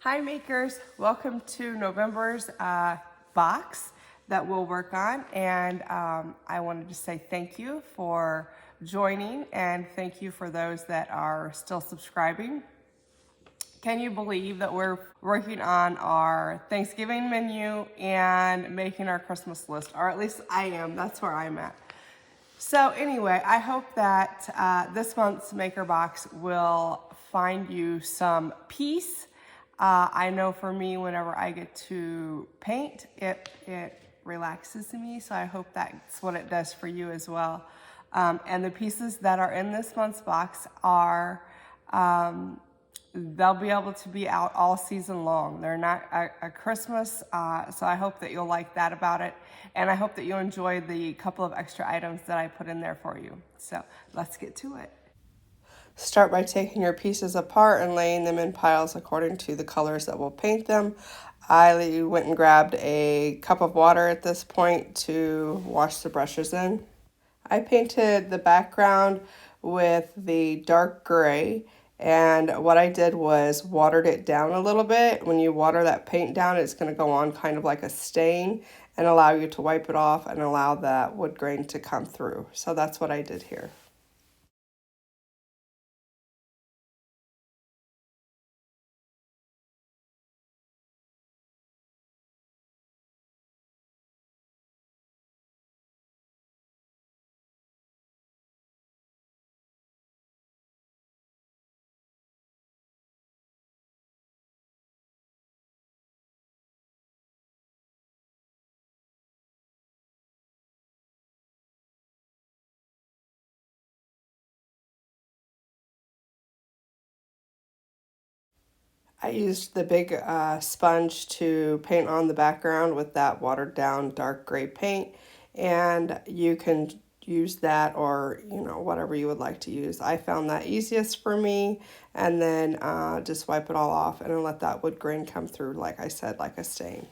Hi makers, welcome to November's box that we'll work on, and I wanted to say thank you for joining and thank you for those that are still subscribing. Can you believe that we're working on our Thanksgiving menu and making our Christmas list, or at least I am, that's where I'm at. So anyway, I hope that this month's Maker Box will find you some peace. I know for me, whenever I get to paint, it relaxes me, so I hope that's what it does for you as well. And the pieces that are in this month's box are they'll be able to be out all season long. They're not a Christmas, so I hope that you'll like that about it. And I hope that you enjoy the couple of extra items that I put in there for you. So let's get to it. Start by taking your pieces apart and laying them in piles according to the colors that will paint them. I went and grabbed a cup of water at this point to wash the brushes in. I painted the background with the dark gray, and what I did was watered it down a little bit. When you water that paint down, it's going to go on kind of like a stain and allow you to wipe it off and allow that wood grain to come through. So that's what I did here. I used the big sponge to paint on the background with that watered down dark gray paint, and you can use that or whatever you would like to use. I found that easiest for me, and then just wipe it all off and then let that wood grain come through, like I said, like a stain.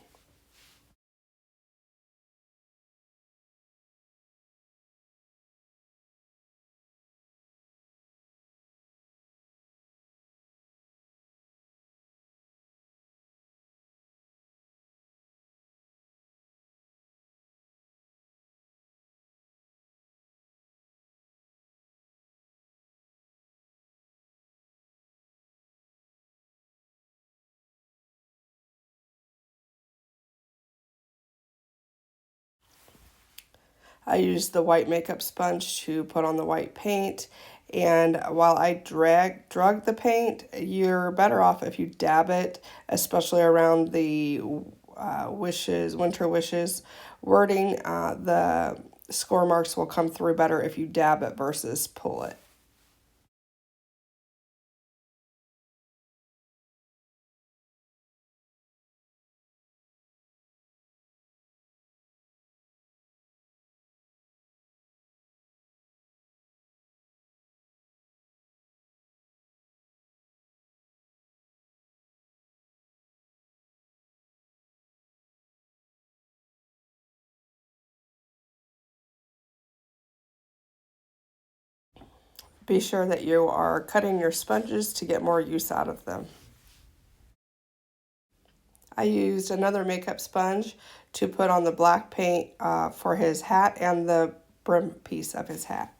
I used the white makeup sponge to put on the white paint. And while I drug the paint, you're better off if you dab it, especially around the wishes, winter wishes wording. The score marks will come through better if you dab it versus pull it. Be sure that you are cutting your sponges to get more use out of them. I used another makeup sponge to put on the black paint for his hat and the brim piece of his hat.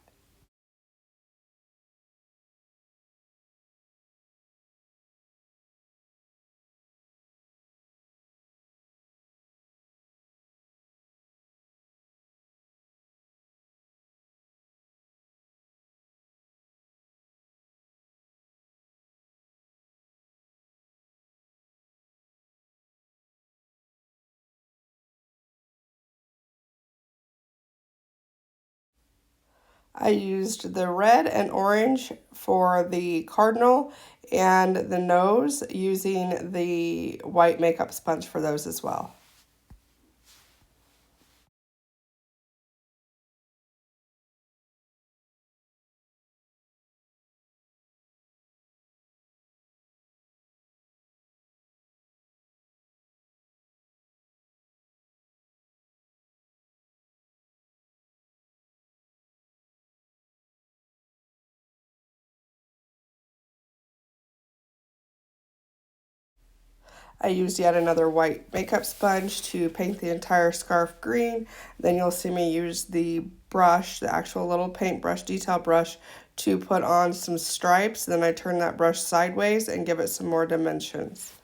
I used the red and orange for the cardinal and the nose, using the white makeup sponge for those as well. I used yet another white makeup sponge to paint the entire scarf green. Then you'll see me use the brush, the actual little paintbrush, detail brush, to put on some stripes. Then I turn that brush sideways and give it some more dimensions.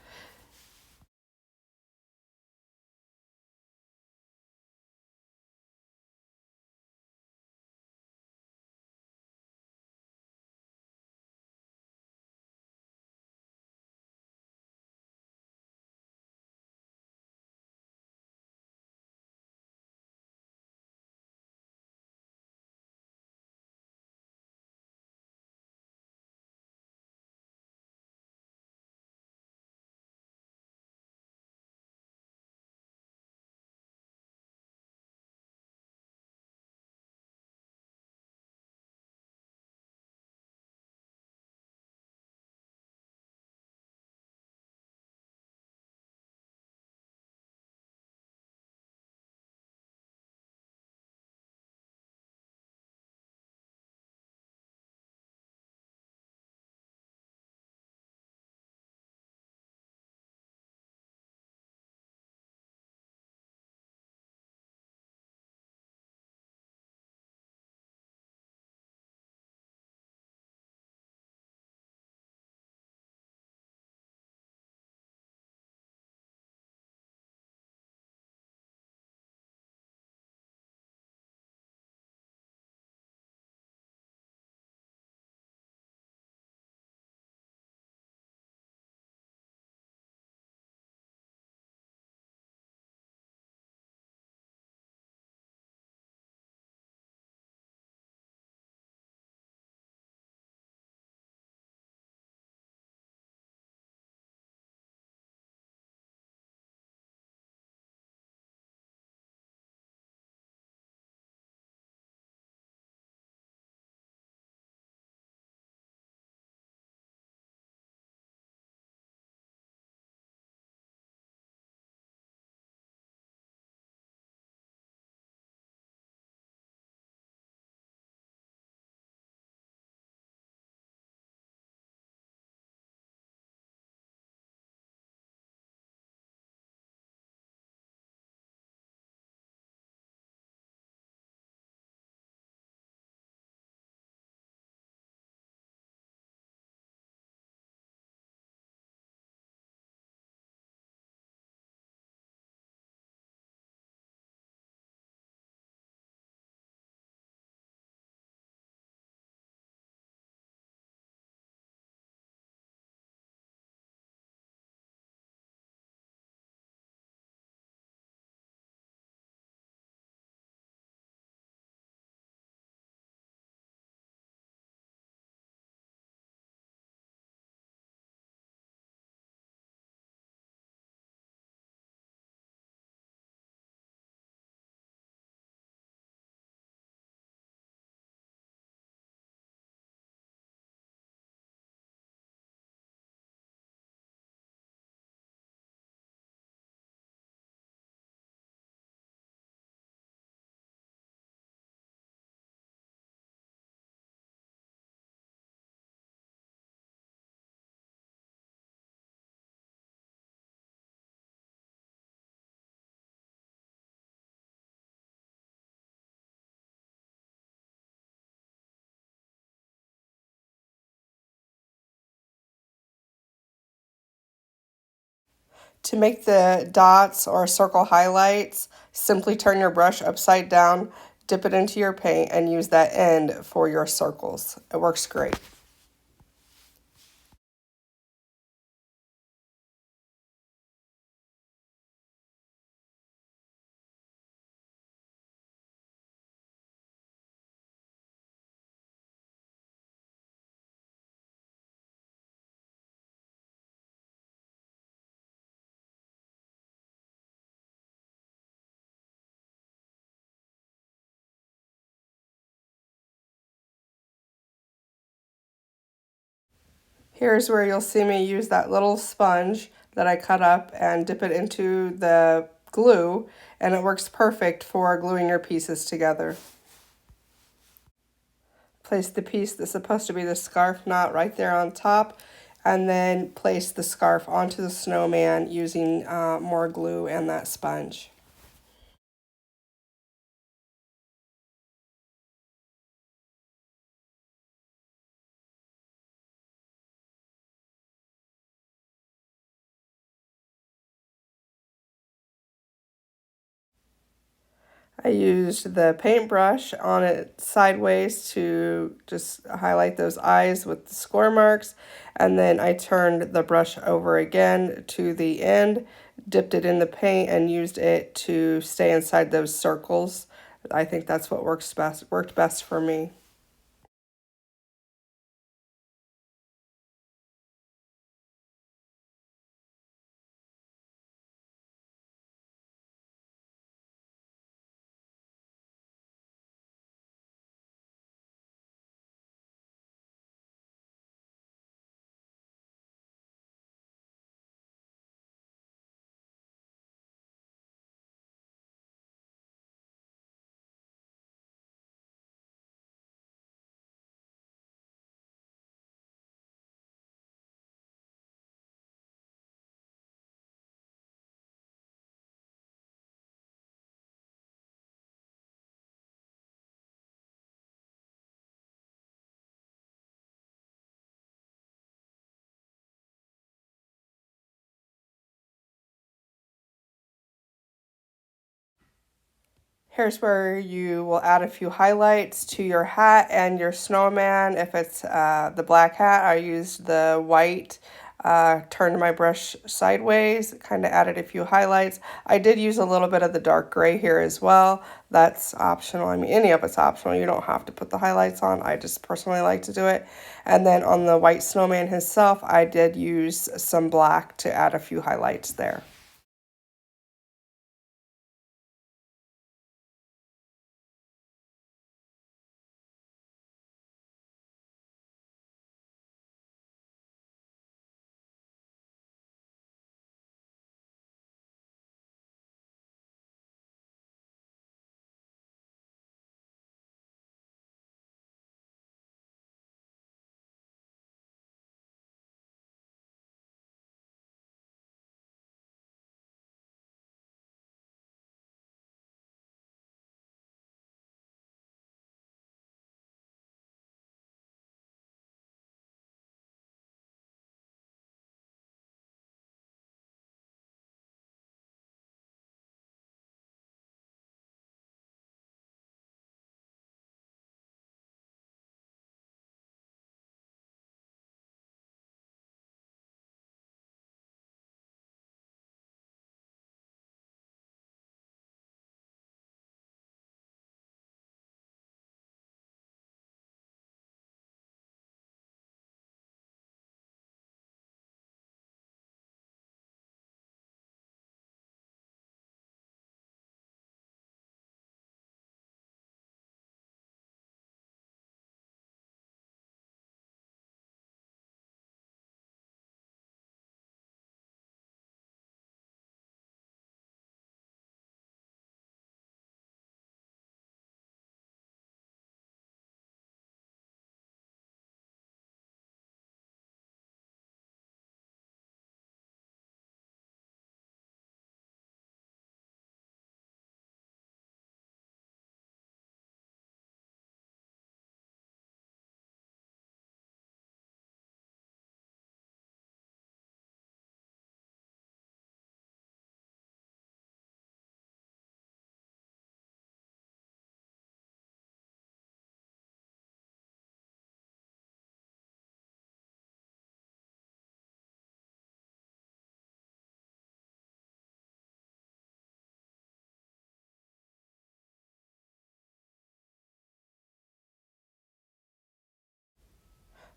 To make the dots or circle highlights, simply turn your brush upside down, dip it into your paint, and use that end for your circles. It works great. Here's where you'll see me use that little sponge that I cut up and dip it into the glue, and it works perfect for gluing your pieces together. Place the piece that's supposed to be the scarf knot right there on top, and then place the scarf onto the snowman using more glue and that sponge. I used the paintbrush on it sideways to just highlight those eyes with the score marks. And then I turned the brush over again to the end, dipped it in the paint, and used it to stay inside those circles. I think that's what worked best for me. Here's where you will add a few highlights to your hat and your snowman. If it's the black hat, I used the white, turned my brush sideways, kind of added a few highlights. I did use a little bit of the dark gray here as well. That's optional. I mean, any of it's optional. You don't have to put the highlights on. I just personally like to do it. And then on the white snowman himself, I did use some black to add a few highlights there.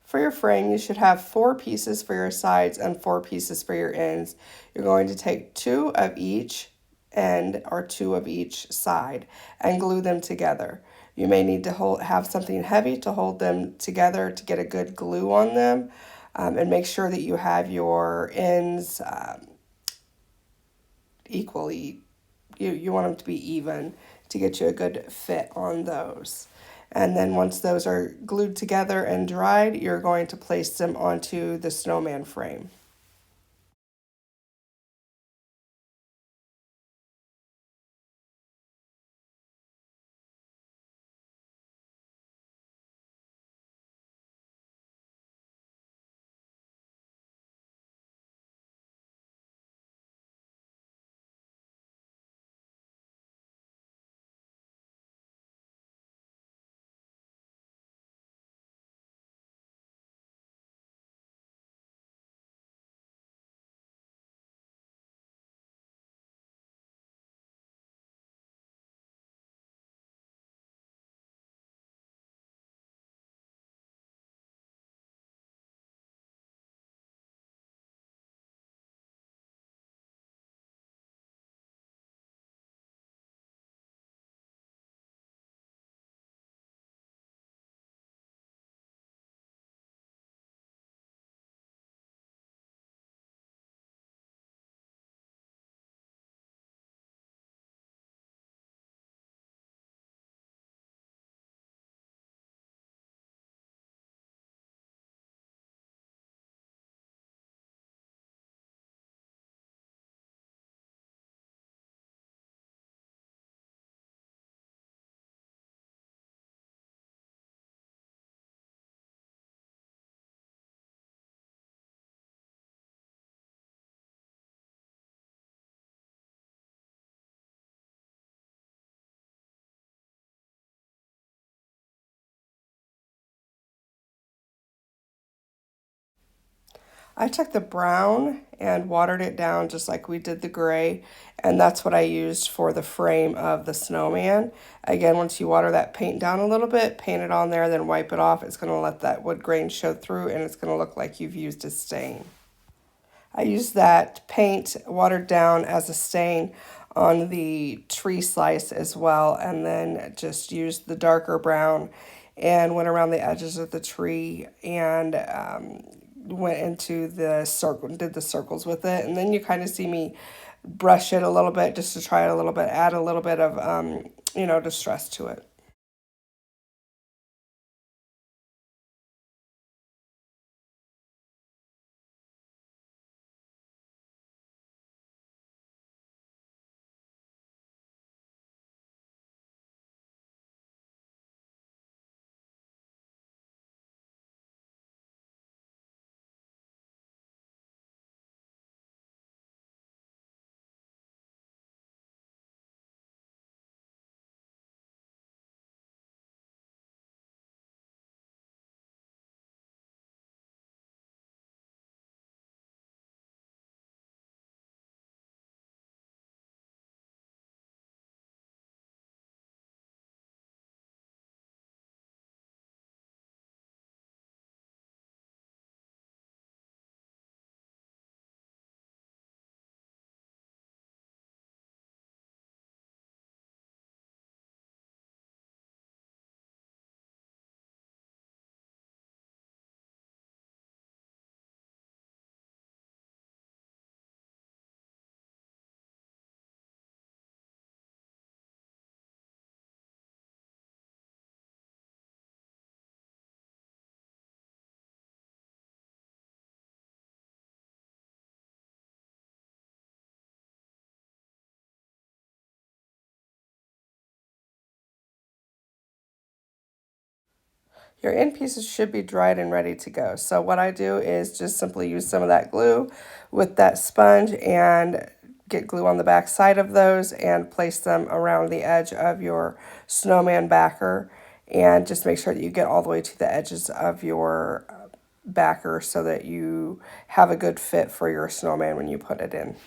For your frame, you should have 4 pieces for your sides and 4 pieces for your ends. You're going to take 2 of each end or 2 of each side and glue them together. You may need to have something heavy to hold them together to get a good glue on them, and make sure that you have your ends equally. You want them to be even to get you a good fit on those. And then once those are glued together and dried, you're going to place them onto the snowman frame. I took the brown and watered it down just like we did the gray, and that's what I used for the frame of the snowman. Again, once you water that paint down a little bit, paint it on there, then wipe it off. It's going to let that wood grain show through, and it's going to look like you've used a stain. I used that paint watered down as a stain on the tree slice as well, and then just used the darker brown and went around the edges of the tree and went into the circle, did the circles with it, and then you kind of see me brush it a little bit just to try it a little bit, add a little bit of distress to it. Your end pieces should be dried and ready to go. So what I do is just simply use some of that glue with that sponge and get glue on the back side of those and place them around the edge of your snowman backer, and just make sure that you get all the way to the edges of your backer so that you have a good fit for your snowman when you put it in.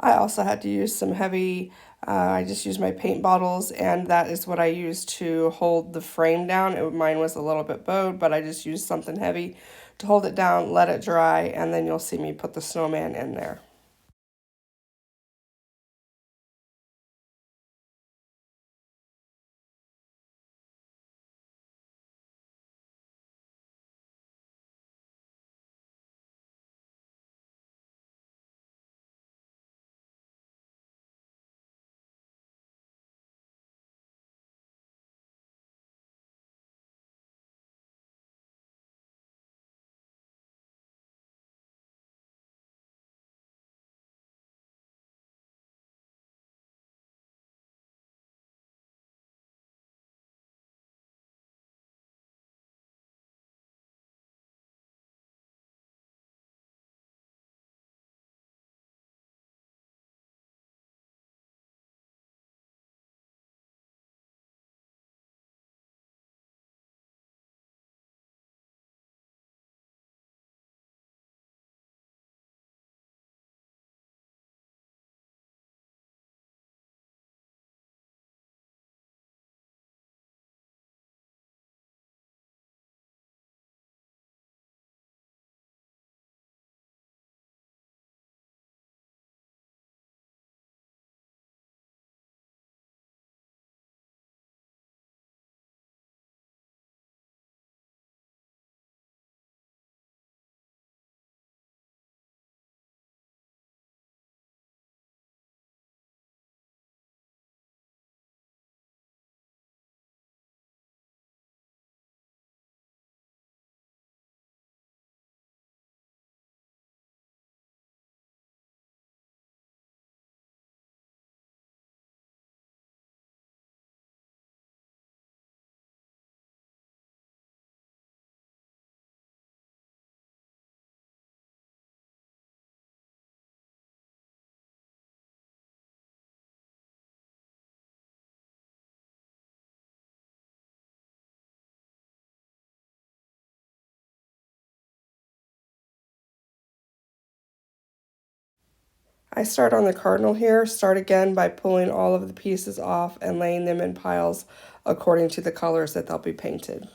I also had to use some heavy, I just used my paint bottles, and that is what I used to hold the frame down. Mine was a little bit bowed, but I just used something heavy to hold it down, let it dry, and then you'll see me put the snowman in there. I start on the cardinal here, start again by pulling all of the pieces off and laying them in piles according to the colors that they'll be painted.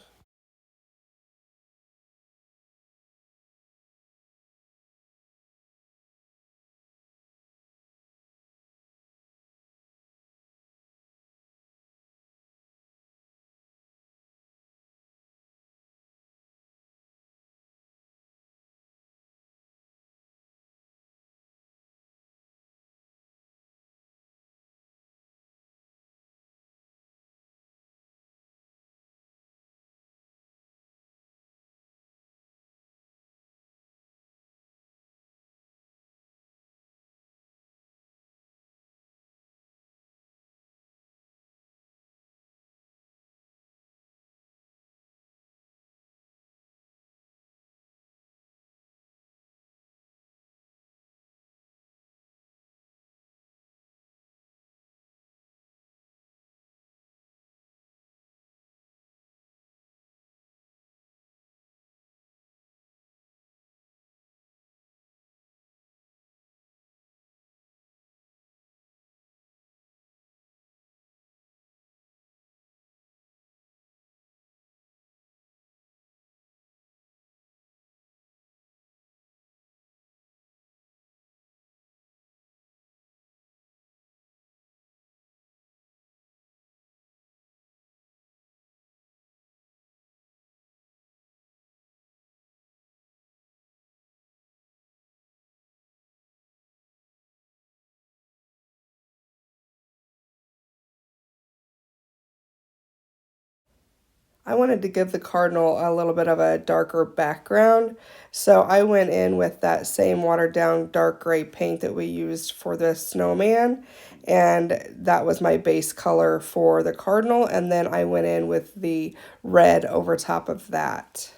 I wanted to give the cardinal a little bit of a darker background, so I went in with that same watered down dark gray paint that we used for the snowman, and that was my base color for the cardinal, and then I went in with the red over top of that.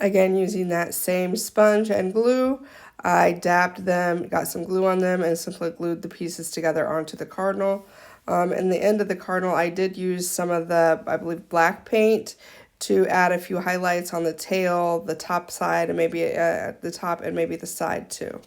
Again, using that same sponge and glue, I dabbed them, got some glue on them, and simply glued the pieces together onto the cardinal. In the end of the cardinal, I did use some of the, I believe, black paint to add a few highlights on the tail, the top side, and maybe at the top and maybe the side too.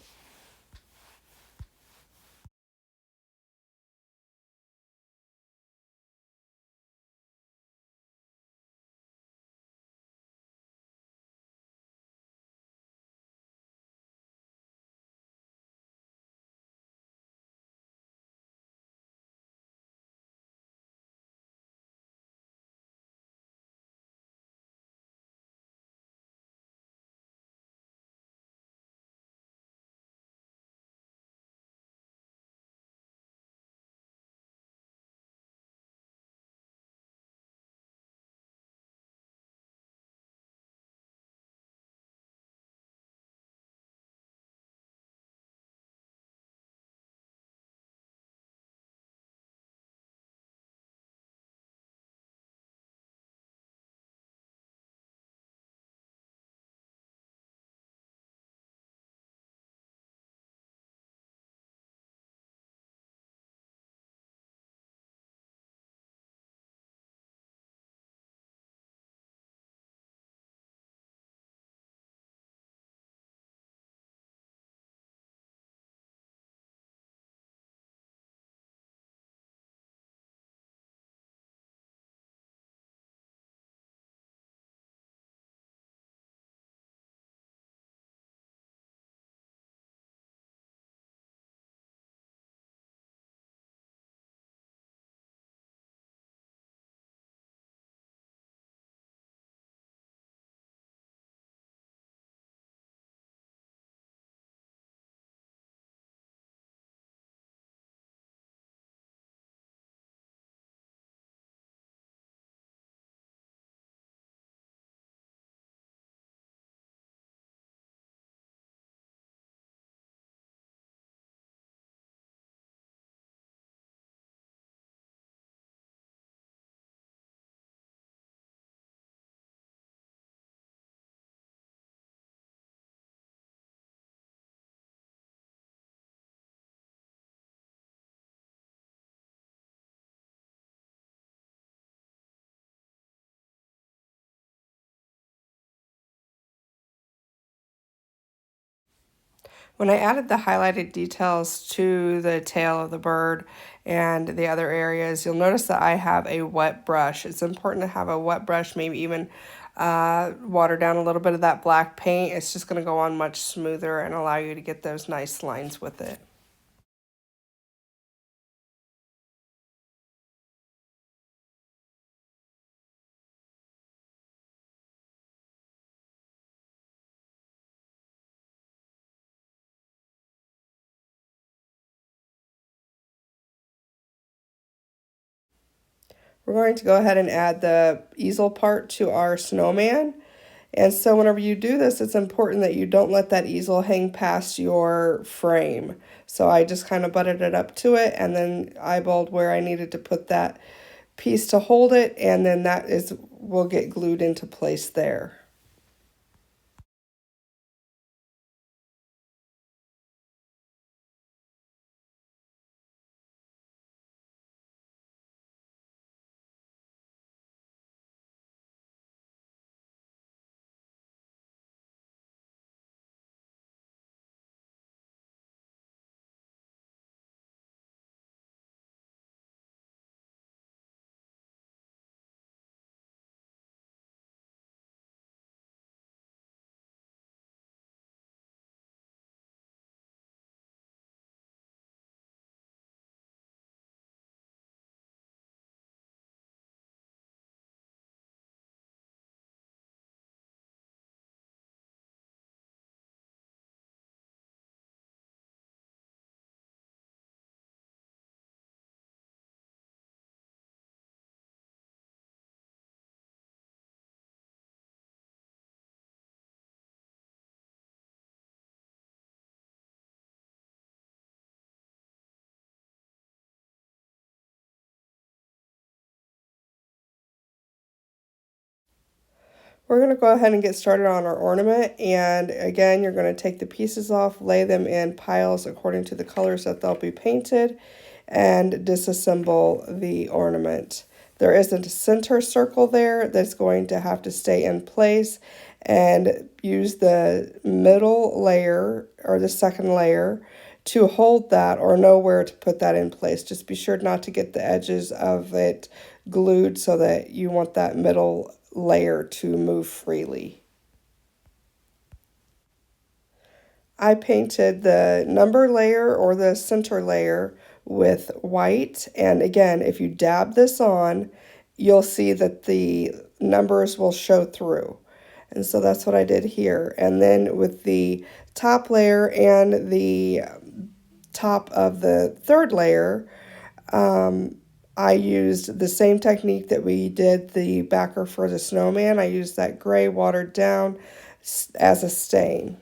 When I added the highlighted details to the tail of the bird and the other areas, you'll notice that I have a wet brush. It's important to have a wet brush, maybe even water down a little bit of that black paint. It's just going to go on much smoother and allow you to get those nice lines with it. We're going to go ahead and add the easel part to our snowman. And so whenever you do this, it's important that you don't let that easel hang past your frame. So I just kind of butted it up to it and then eyeballed where I needed to put that piece to hold it, and then that is will get glued into place there. We're going to go ahead and get started on our ornament, and again you're going to take the pieces off, lay them in piles according to the colors that they'll be painted, and disassemble the ornament. There isn't a center circle there that's going to have to stay in place, and use the middle layer or the second layer to hold that or know where to put that in place. Just be sure not to get the edges of it glued so that you want that middle layer to move freely. I painted the number layer or the center layer with white, and again, if you dab this on, you'll see that the numbers will show through. And so that's what I did here. And then with the top layer and the top of the third layer, I used the same technique that we did the backer for the snowman. I used that gray watered down as a stain.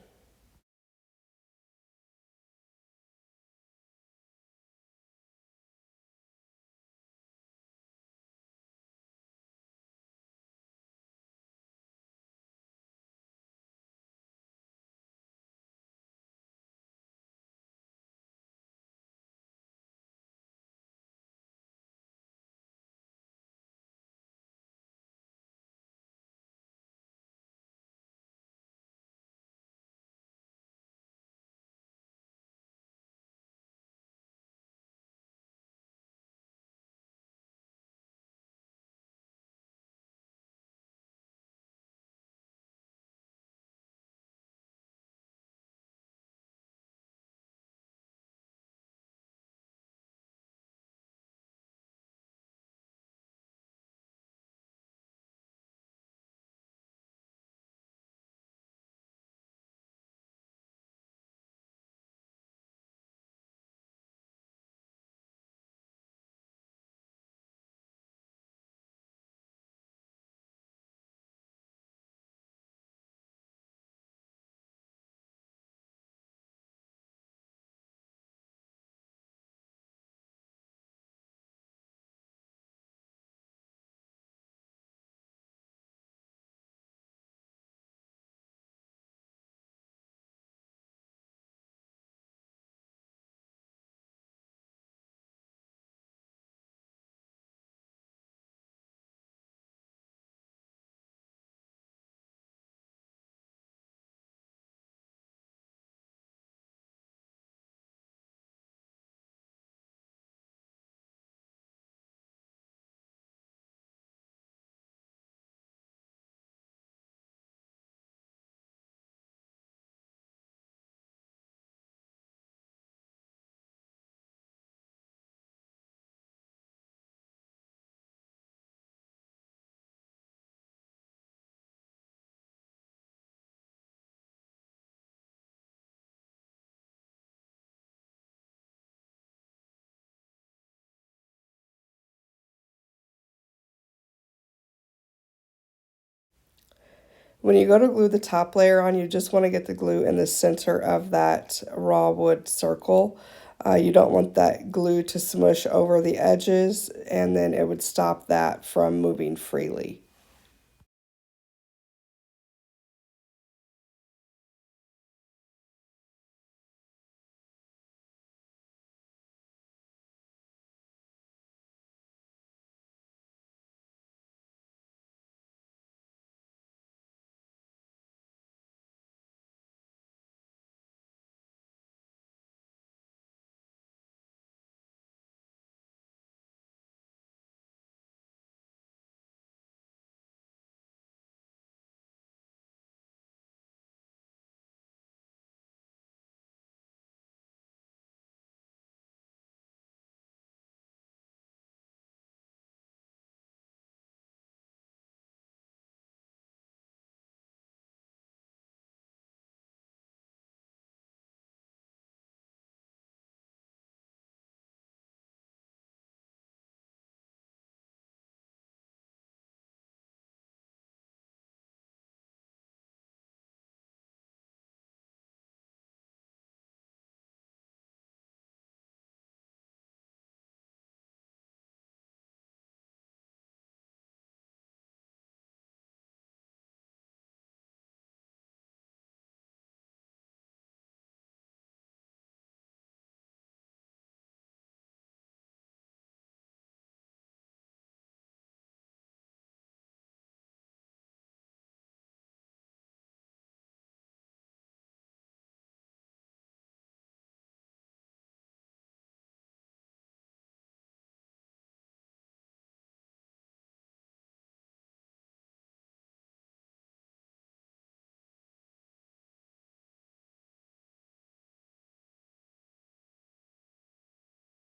When you go to glue the top layer on, you just want to get the glue in the center of that raw wood circle. You don't want that glue to smush over the edges, and then it would stop that from moving freely.